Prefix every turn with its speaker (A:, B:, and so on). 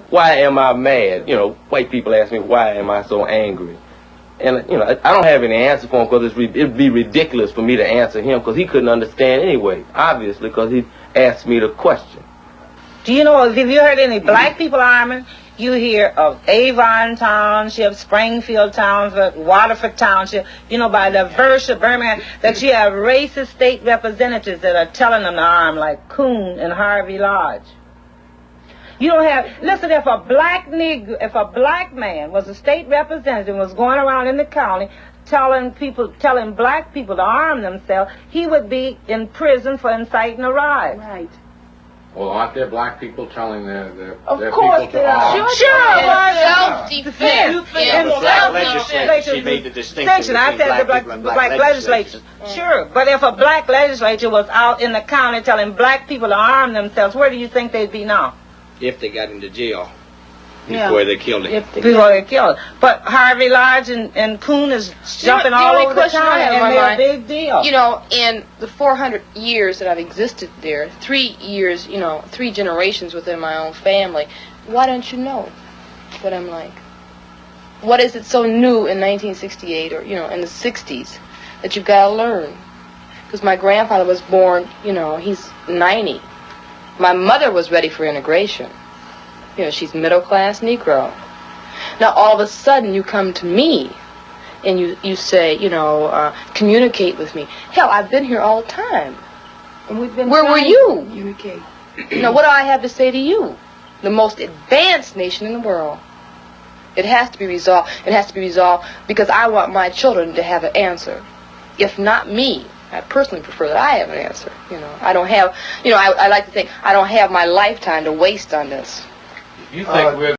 A: why am I mad? You know, white people ask me, why am I so angry? And, you know, I don't have any answer for him because it'd be ridiculous for me to answer him because he couldn't understand anyway, obviously, because he asked me the question.
B: Do you know, have you heard any black people arming? You hear of Avon Township, Springfield Township, Waterford Township, you know, by the verse of Birmingham, that you have racist state representatives that are telling them to arm, like Coon and Harvey Lodge. You don't have, listen, if a black man was a state representative and was going around in the county telling black people to arm themselves, he would be in prison for inciting a riot.
C: Right.
D: Well, aren't there black people telling their
B: Of
D: people
B: course
D: to
B: there are.
D: arm?
B: Sure.
E: Self-defense.
F: She made the distinction
B: I
F: between
B: said
F: black
B: the
F: people and
B: black legislature.
F: legislators.
B: Sure. But if a black legislature was out in the county telling black people to arm themselves, where do you think they'd be now?
F: If they got into jail before they killed him.
B: Before they killed him. But Harvey Lodge and Coon is jumping all over the county, and they're a big deal.
E: You know, in the 400 years that I've existed there, 3 years, you know, 3 generations within my own family, why don't you know what I'm like? What is it so new in 1968 or, you know, in the 60s that you've got to learn? Because my grandfather was born, you know, he's 90. My mother was ready for integration. You know, she's middle-class Negro. Now, all of a sudden, you come to me, and you say, you know, communicate with me. Hell, I've been here all the time.
C: And we've been
E: Where were you?
C: Communicate.
E: You know, what do I have to say to you? The most advanced nation in the world. It has to be resolved. It has to be resolved because I want my children to have an answer. If not me, I personally prefer that I have an answer. You know, I don't have, you know, I like to think I don't have my lifetime to waste on this.
D: You think we're